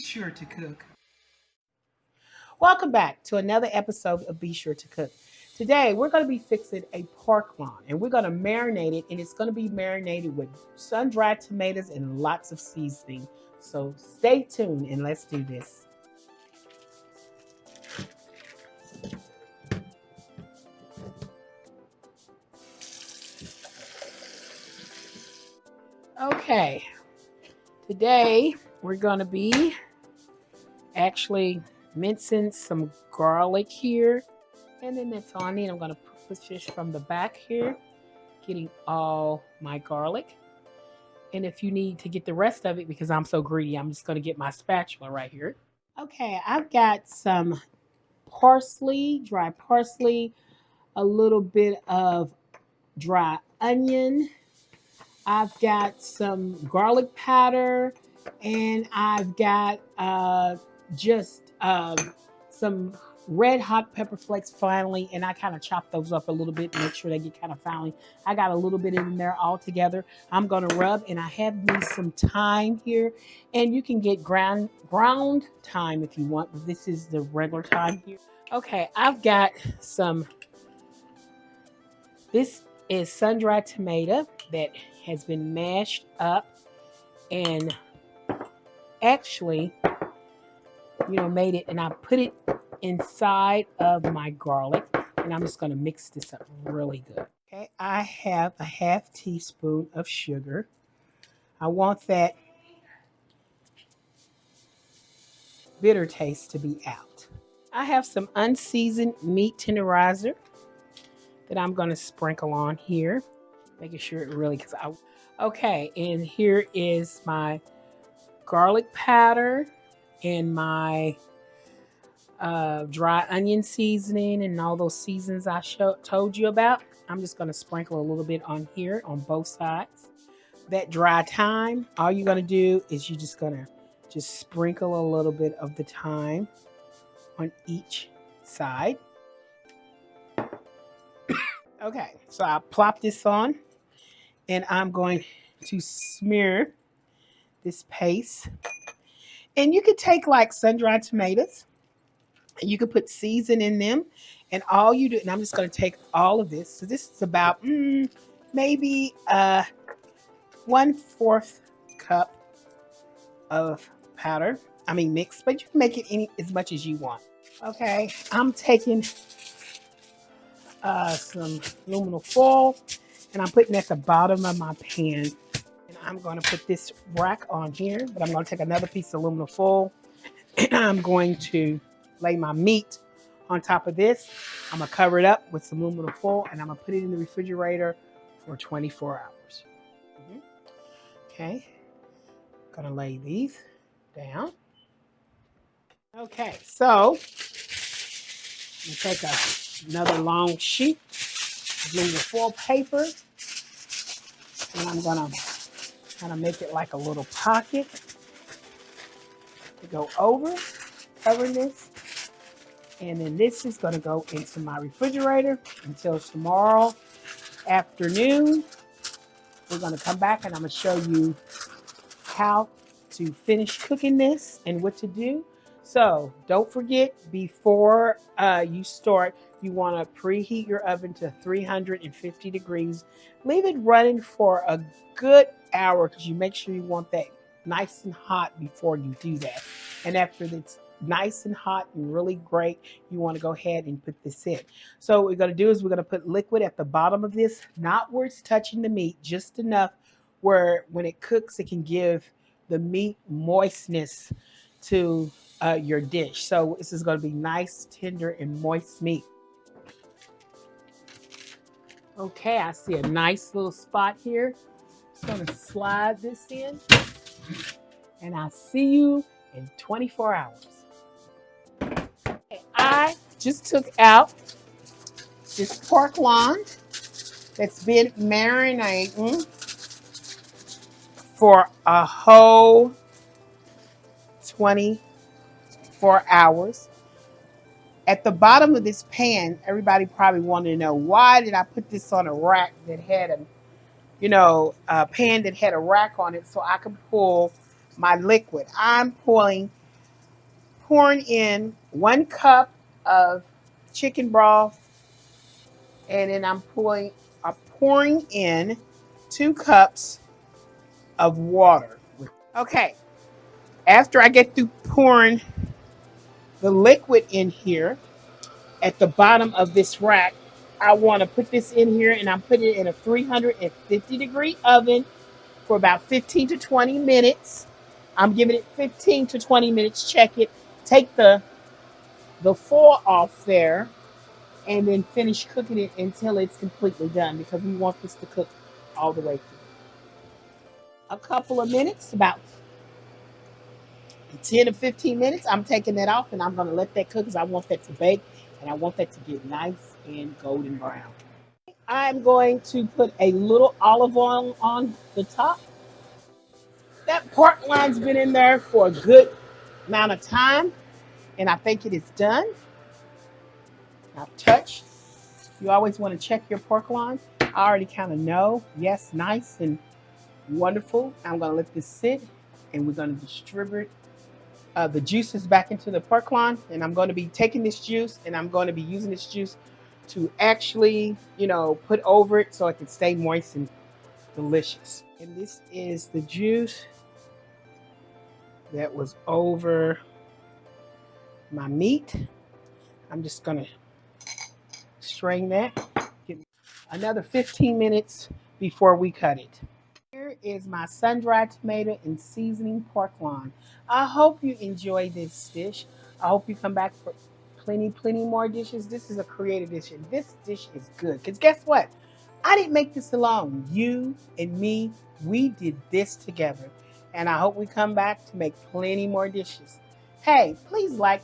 Sure to Cook. Welcome back to another episode of Be Sure to Cook. Today we're going to be fixing a pork loin and we're going to marinate it, and it's going to be marinated with sun-dried tomatoes and lots of seasoning. So stay tuned and let's do this. Okay, today we're going to be actually mincing some garlic here, and then that's all I need. I'm going to put the fish from the back here, getting all my garlic. And if you need to get the rest of it, because I'm so greedy, I'm just going to get my spatula right here. Okay, I've got some parsley, dry parsley, a little bit of dry onion. I've got some garlic powder, and I've got just some red hot pepper flakes finally, and I kind of chop those up a little bit to make sure they get kind of finely. I got a little bit in there all together. I'm going to rub, and I have me some thyme here, and you can get ground thyme if you want, but this is the regular thyme here. Okay, I've got some, this is sun-dried tomato that has been mashed up and actually, made it, and I put it inside of my garlic, and I'm just going to mix this up really good. Okay, I have a half teaspoon of sugar. I want that bitter taste to be out. I have some unseasoned meat tenderizer that I'm going to sprinkle on here, making sure it really, okay, and here is my garlic powder and my dry onion seasoning and all those seasons I told you about. I'm just going to sprinkle a little bit on here on both sides. That dry thyme, all you're going to do is you're just going to sprinkle a little bit of the thyme on each side. Okay, so I plop this on, and I'm going to smear this paste. And you could take like sun-dried tomatoes, and you could put season in them, and all you do, and I'm just going to take all of this. So this is about maybe 1/4 cup of powder. I mean mix, but you can make it as much as you want. Okay, I'm taking some aluminum foil, and I'm putting at the bottom of my pan. And I'm going to put this rack on here, but I'm going to take another piece of aluminum foil, and I'm going to lay my meat on top of this. I'm going to cover it up with some aluminum foil, and I'm going to put it in the refrigerator for 24 hours. Okay, I'm going to lay these down. Okay, so I'm going to take another long sheet of aluminum foil paper, and I'm going to kind of make it like a little pocket to go over, covering this. And then this is going to go into my refrigerator until tomorrow afternoon. We're going to come back, and I'm going to show you how to finish cooking this and what to do. So don't forget, before you start, you want to preheat your oven to 350 degrees. Leave it running for a good hour, because you make sure you want that nice and hot before you do that. And after it's nice and hot and really great, you want to go ahead and put this in. So what we're going to do is we're going to put liquid at the bottom of this, not where it's touching the meat, just enough where when it cooks, it can give the meat moistness to your dish. So this is going to be nice, tender, and moist meat. Okay, I see a nice little spot here. Just going to slide this in, and I'll see you in 24 hours. Okay, I just took out this pork loin that's been marinating for a whole 24 hours. At the bottom of this pan, everybody probably wanted to know, why did I put this on a rack that had a pan that had a rack on it so I could pull my liquid. I'm pulling pouring in 1 cup of chicken broth, and then I'm pouring in 2 cups of water. Okay, after I get through pouring the liquid in here at the bottom of this rack, I want to put this in here, and I'm putting it in a 350-degree oven for about 15 to 20 minutes. I'm giving it 15 to 20 minutes. Check it. Take the foil off there, and then finish cooking it until it's completely done, because we want this to cook all the way through. A couple of minutes, about 10 to 15 minutes, I'm taking that off, and I'm going to let that cook because I want that to bake, and I want that to get nice and golden brown. I'm going to put a little olive oil on the top. That pork line's been in there for a good amount of time, and I think it is done. Now touch. You always want to check your pork loin. I already kind of know. Yes, nice and wonderful. I'm going to let this sit, and we're going to distribute the juices back into the pork loin. And I'm going to be taking this juice, and I'm going to be using this juice to actually, put over it so it can stay moist and delicious. And this is the juice that was over my meat. I'm just going to strain that. Get another 15 minutes before we cut it. Here is my sun-dried tomato and seasoning pork loin. I hope you enjoy this dish. I hope you come back for plenty more dishes. This is a creative dish, and this dish is good. Because guess what? I didn't make this alone. You and me, we did this together. And I hope we come back to make plenty more dishes. Hey, please like,